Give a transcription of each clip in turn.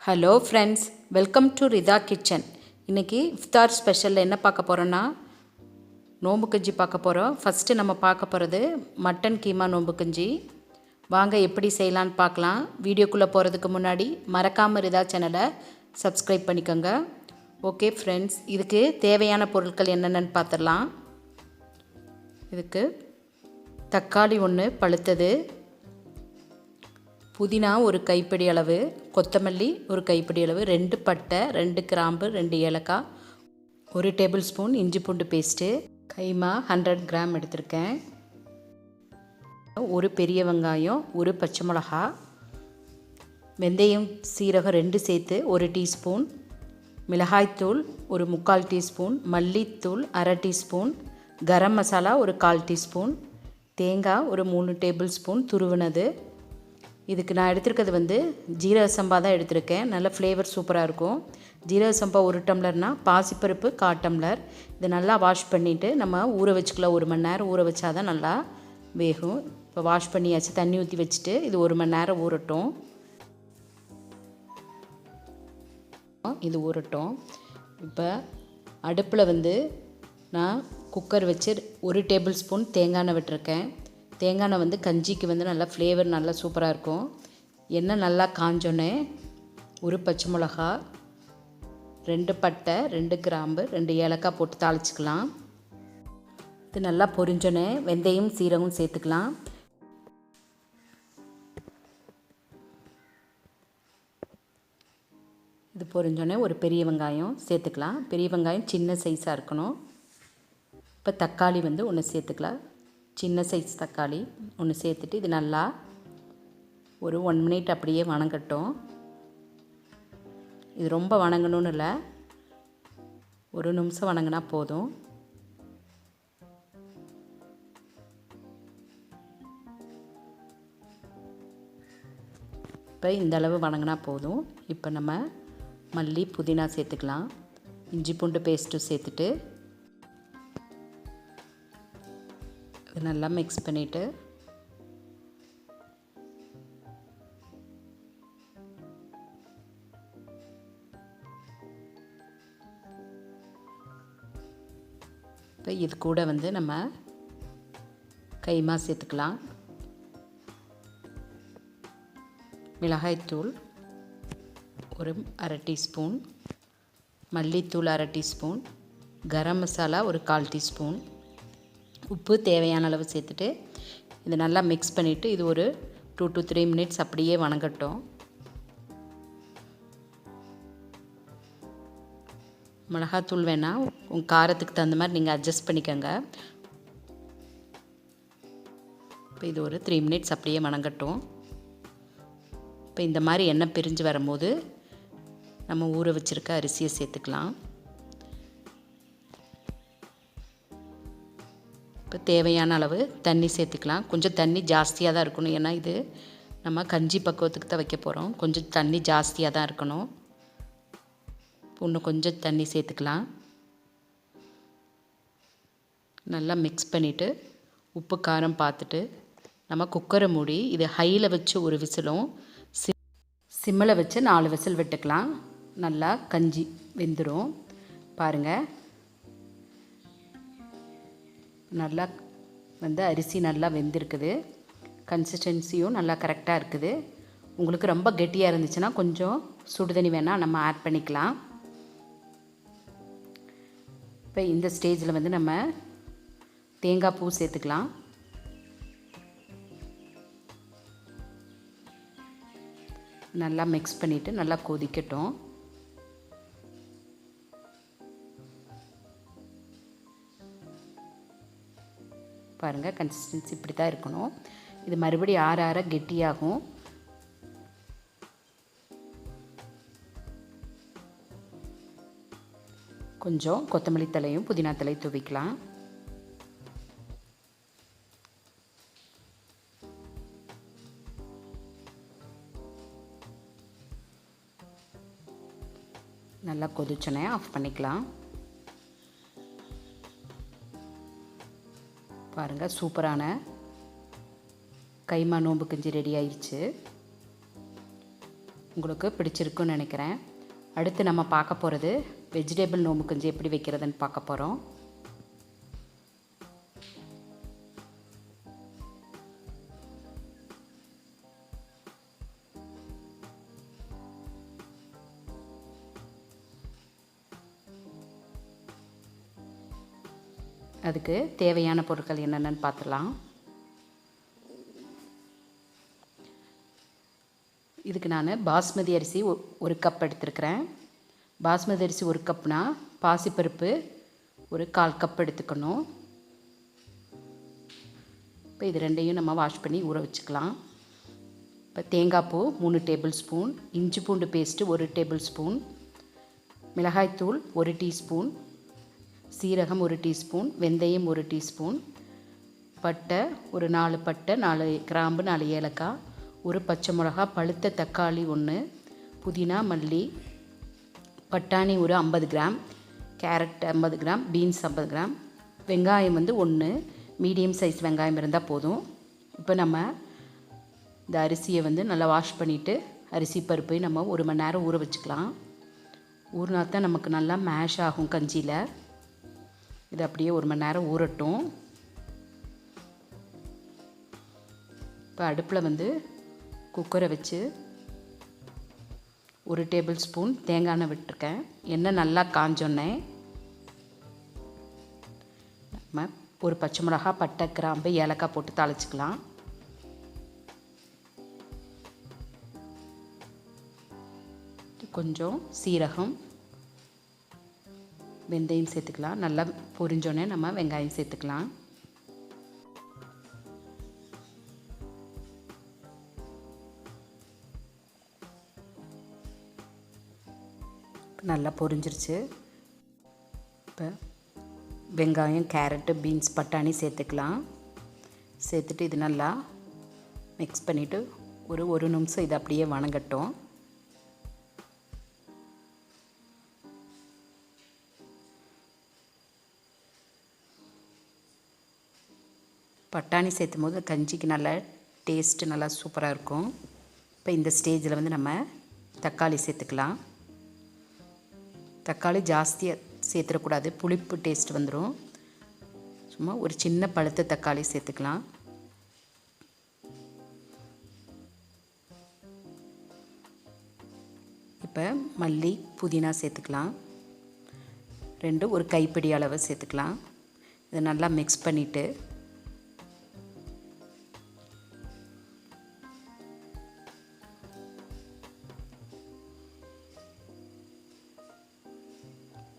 Hello friends, welcome to Rida kitchen. இன்றைக்கி இஃப்தார் ஸ்பெஷலில் என்ன பார்க்க போகிறோன்னா நோம்பு கஞ்சி பார்க்க போகிறோம். ஃபஸ்ட்டு நம்ம பார்க்க போகிறது மட்டன் கீமா நோம்பு கஞ்சி. வாங்க எப்படி செய்யலான்னு பார்க்கலாம். வீடியோக்குள்ளே போகிறதுக்கு முன்னாடி மறக்காமல் ரிதா சேனலை சப்ஸ்கிரைப் பண்ணிக்கோங்க. ஓகே ஃப்ரெண்ட்ஸ், இதுக்கு தேவையான பொருட்கள் என்னென்னு பார்த்துடலாம். இதுக்கு தக்காளி 1 பழுத்தது, புதினா ஒரு கைப்பிடி அளவு, கொத்தமல்லி ஒரு கைப்பிடி அளவு, 2 பட்டை, 2 கிராம்பு, 2 ஏலக்காய், 1 டேபிள் ஸ்பூன் இஞ்சி பூண்டு பேஸ்ட்டு, கைமா 100 கிராம் எடுத்திருக்கேன், ஒரு பெரிய வெங்காயம், ஒரு பச்சை மிளகா, வெந்தயம் சீரகம் 2 சேர்த்து 1 டீஸ்பூன், மிளகாய்த்தூள் ஒரு 3/4 டீஸ்பூன், மல்லித்தூள் அரை டீஸ்பூன், கரம் மசாலா ஒரு 1/4 டீஸ்பூன், தேங்காய் ஒரு 3 டேபிள் ஸ்பூன் துருவினது. இதுக்கு நான் எடுத்துருக்கிறது ஜீரக சம்பா தான் எடுத்திருக்கேன். நல்ல ஃப்ளேவர் சூப்பராக இருக்கும். ஜீரக சம்பா 1 டம்ளர்னால் பாசிப்பருப்பு 1/4 டம்ளர். இதை நல்லா வாஷ் பண்ணிவிட்டு நம்ம ஊற வச்சுக்கலாம். 1 மணி நேரம் ஊற வச்சா தான் நல்லா வேகும். இப்போ வாஷ் பண்ணியாச்சு, தண்ணி ஊற்றி வச்சுட்டு இது 1 மணி நேரம் ஊறட்டும். இது ஊறட்டும். இப்போ அடுப்பில் நான் குக்கர் வச்சு 1 டேபிள் ஸ்பூன் தேங்காய் எண்ணெய் விட்டுருக்கேன். தேங்காய் எண்ணெய் கஞ்சிக்கு நல்லா ஃப்ளேவர் நல்லா சூப்பராக இருக்கும். எண்ணெய் நல்லா காஞ்சோன்னே ஒரு பச்சை மிளகா, 2 பட்டை, 2 கிராம்பு, 2 ஏலக்காய் போட்டு தாளிச்சிக்கலாம். இது நல்லா பொரிஞ்சோன்னே வெந்தயம் சீரகம் சேர்த்துக்கலாம். இது பொரிஞ்சோன்னே ஒரு பெரிய வெங்காயம் சேர்த்துக்கலாம். பெரிய வெங்காயம் சின்ன சைஸாக இருக்கணும். இப்போ தக்காளி 1 சேர்த்துக்கலாம். சின்ன சைஸ் தக்காளி 1 சேர்த்துட்டு இது நல்லா ஒரு 1 மினிட் அப்படியே வணங்கட்டும். இது ரொம்ப வணங்கணும்னு இல்லை, 1 நிமிஷம் வணங்கினா போதும். இப்போ இந்த அளவு வணங்கினா போதும். இப்போ நம்ம மல்லி புதினா சேர்த்துக்கலாம். இஞ்சி பூண்டு பேஸ்ட்டு சேர்த்துட்டு இது நல்லா மிக்ஸ் பண்ணிவிட்டு இப்போ இது கூட நம்ம கைமா சேர்த்துக்கலாம். மிளகாய்த்தூள் ஒரு அரை டீஸ்பூன், மல்லித்தூள் அரை டீஸ்பூன், கரம் மசாலா ஒரு 1/4 டீஸ்பூன், உப்பு தேவையான அளவு சேர்த்துட்டு இதை நல்லா மிக்ஸ் பண்ணிவிட்டு இது ஒரு 2 to 3 மினிட்ஸ் அப்படியே வணங்கட்டும். மிளகாத்தூள் வேணால் உங்கள் காரத்துக்கு தகுந்த மாதிரி நீங்கள் அட்ஜஸ்ட் பண்ணிக்கோங்க. இப்போ இது ஒரு 3 மினிட்ஸ் அப்படியே வணங்கட்டும். இப்போ இந்த மாதிரி எண்ணெய் பிரிஞ்சு வரும்போது நம்ம ஊற வச்சுருக்க அரிசியை சேர்த்துக்கலாம். இப்போ தேவையான அளவு தண்ணி சேர்த்துக்கலாம். கொஞ்சம் தண்ணி ஜாஸ்தியாக தான் இருக்கணும், ஏன்னா இது நம்ம கஞ்சி பக்குவத்துக்கு தான் வைக்க போகிறோம். கொஞ்சம் தண்ணி ஜாஸ்தியாக தான் இருக்கணும். இன்னும் கொஞ்சம் தண்ணி சேர்த்துக்கலாம். நல்லா மிக்ஸ் பண்ணிவிட்டு உப்பு காரம் பார்த்துட்டு நம்ம குக்கரை மூடி இது ஹையில் வச்சு ஒரு விசிலும் சிம்மில் வச்சு 4 விசில் விட்டுக்கலாம். நல்லா கஞ்சி வெந்துடும். பாருங்கள், நல்லா அரிசி நல்லா வெந்திருக்குது. கன்சிஸ்டன்சியும் நல்லா கரெக்டாக இருக்குது. உங்களுக்கு ரொம்ப கெட்டியாக இருந்துச்சுன்னா கொஞ்சம் சுடுதண்ணி வேணால் நம்ம ஆட் பண்ணிக்கலாம். இப்போ இந்த ஸ்டேஜில் நம்ம தேங்காய் பூ சேர்த்துக்கலாம். நல்லா மிக்ஸ் பண்ணிவிட்டு நல்லா கொதிக்கட்டும். பாருங்கள், கன்சிஸ்டன்சி இப்படி தான் இருக்கணும். இது மறுபடியும் ஆற ஆற கெட்டியாகும். கொஞ்சம் கொத்தமல்லி தலையும் புதினா தலையும் தூவிக்கலாம். நல்லா கொதிச்சோன்னே ஆஃப் பண்ணிக்கலாம். பாருங்கள், சூப்பரான கைமா நோம்பு கஞ்சி ரெடி ஆயிடுச்சு. உங்களுக்கு பிடிச்சிருக்குன்னு நினைக்கிறேன். அடுத்து நம்ம பார்க்க போகிறது வெஜிடபிள் நோம்பு கஞ்சி எப்படி வைக்கிறதுன்னு பார்க்க போகிறோம். அதுக்கு தேவையான பொருட்கள் என்னென்னு பார்த்துடலாம். இதுக்கு நான் பாஸ்மதி அரிசி ஒரு கப் எடுத்துருக்கிறேன். பாஸ்மதி அரிசி ஒரு கப்னா பாசிப்பருப்பு ஒரு 1/4 கப் எடுத்துக்கணும். இப்போ இது ரெண்டையும் நம்ம வாஷ் பண்ணி ஊற வச்சுக்கலாம். இப்போ தேங்காய் பூ 3 டேபிள் ஸ்பூன், இஞ்சி பூண்டு பேஸ்ட்டு 1 டேபிள் ஸ்பூன், மிளகாய்த்தூள் 1 டீஸ்பூன், சீரகம் 1 டீஸ்பூன், வெந்தயம் 1 டீஸ்பூன், பட்டை ஒரு 4 பட்டை, 4 கிராம்பு, 4 ஏலக்காய், ஒரு பச்சை மிளகா, பழுத்த தக்காளி 1, புதினா, மல்லி, பட்டாணி ஒரு 50 gram, carrot 50 gram, beans 50 gram, வெங்காயம் 1 மீடியம் சைஸ் வெங்காயம் இருந்தால் போதும். இப்போ நம்ம இந்த அரிசியை நல்லா வாஷ் பண்ணிவிட்டு அரிசி பருப்பை நம்ம 1 மணி நேரம் ஊற வச்சுக்கலாம். ஊறினா தான் நமக்கு நல்லா மேஷ் ஆகும் கஞ்சியில். இது அப்படியே 1 மணி நேரம் ஊறட்டும். இப்போ அடுப்பில் குக்கரை வச்சு 1 டேபிள் ஸ்பூன் தேங்காய் எண்ணெய் விட்டுருக்கேன். எண்ணெய் நல்லா காஞ்சோன்னே நம்ம ஒரு பச்சை மிளகா, பட்டை, கிராம்பு, ஏலக்காய் போட்டு தாளிச்சிக்கலாம். கொஞ்சம் சீரகம், வெந்தயம் சேர்த்துக்கலாம். நல்லா பொரிஞ்சோடனே நம்ம வெங்காயம் சேர்த்துக்கலாம். நல்லா பொரிஞ்சிருச்சு. இப்போ வெங்காயம், கேரட்டு, பீன்ஸ், பட்டாணி சேர்த்துக்கலாம். சேர்த்துட்டு இது நல்லா மிக்ஸ் பண்ணிவிட்டு ஒரு நிமிஷம் இது அப்படியே வணங்கட்டும். பட்டாணி சேர்த்தும் போது கஞ்சிக்கு நல்லா டேஸ்ட்டு நல்லா சூப்பராக இருக்கும். இப்போ இந்த ஸ்டேஜில் நம்ம தக்காளி சேர்த்துக்கலாம். தக்காளி ஜாஸ்தியாக சேர்த்துடக்கூடாது, புளிப்பு டேஸ்ட் வந்துடும். சும்மா ஒரு சின்ன பழுத்த தக்காளி சேர்த்துக்கலாம். இப்போ மல்லி, புதினா சேர்த்துக்கலாம். 2 ஒரு கைப்பிடி அளவு சேர்த்துக்கலாம். இதை நல்லா மிக்ஸ் பண்ணிவிட்டு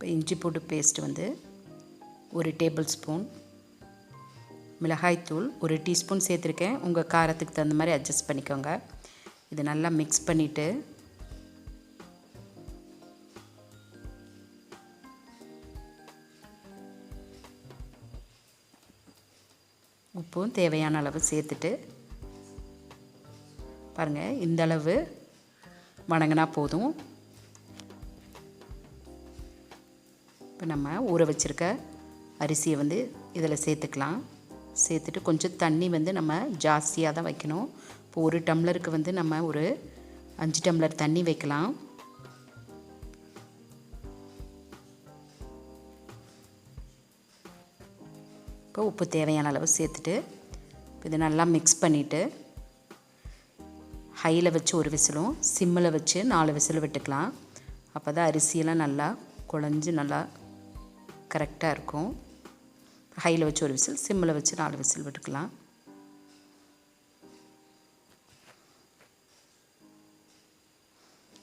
இப்போ இஞ்சி பூண்டு பேஸ்ட்டு 1 டேபிள் ஸ்பூன், மிளகாய்த்தூள் 1 டீஸ்பூன் சேர்த்துருக்கேன். உங்கள் காரத்துக்கு தகுந்த மாதிரி அட்ஜஸ்ட் பண்ணிக்கோங்க. இது நல்லா மிக்ஸ் பண்ணிவிட்டு உப்பும் தேவையான அளவு சேர்த்துட்டு பாருங்கள், இந்த அளவு வணங்கினா போதும். இப்போ நம்ம ஊற வச்சுருக்க அரிசியை இதில் சேர்த்துக்கலாம். சேர்த்துட்டு கொஞ்சம் தண்ணி நம்ம ஜாஸ்தியாக தான் வைக்கணும். இப்போ 1 டம்ளருக்கு நம்ம ஒரு 5 டம்ளர் தண்ணி வைக்கலாம். இப்போ உப்பு தேவையான அளவு சேர்த்துட்டு இது நல்லா மிக்ஸ் பண்ணிவிட்டு ஹையில் வச்சு 1 விசிலும், சிம்மில் வச்சு 4 விசில் விட்டுக்கலாம். அப்போ தான் அரிசியெல்லாம் நல்லா குழஞ்சி நல்லா கரெக்டாக இருக்கும். ஹையில் வச்சு 1 விசில், சிம்மில் வச்சு 4 விசில் விட்டுக்கலாம்.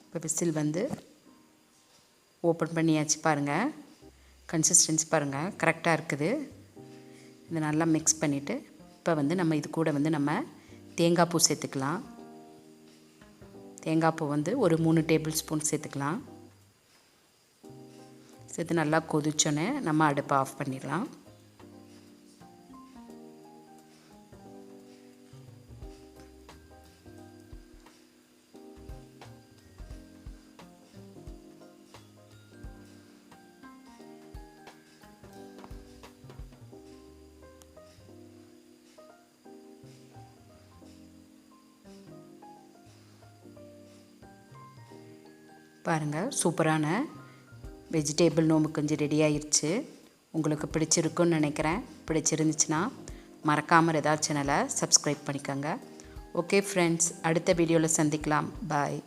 இப்போ விசில் ஓப்பன் பண்ணியாச்சு. பாருங்கள், கன்சிஸ்டன்சி பாருங்கள், கரெக்டாக இருக்குது. இதை நல்லா மிக்ஸ் பண்ணிவிட்டு இப்போ நம்ம இது கூட நம்ம தேங்காய் பூ சேர்த்துக்கலாம். தேங்காய் பூ ஒரு 3 டேபிள் ஸ்பூன் சேர்த்துக்கலாம். சேர்த்து நல்லா கொதிச்சோன்னே நம்ம அடுப்பை ஆஃப் பண்ணிடலாம். பாருங்கள், சூப்பரான வெஜிடேபிள் நோம்பு கஞ்சி ரெடி ஆயிடுச்சு. உங்களுக்கு பிடிச்சிருக்குன்னு நினைக்கிறேன். பிடிச்சிருந்துச்சுன்னா மறக்காமல் ஏதாவது சேனலை சப்ஸ்கிரைப் பண்ணிக்கோங்க. ஓகே ஃப்ரெண்ட்ஸ், அடுத்த வீடியோவில் சந்திக்கலாம். பாய்.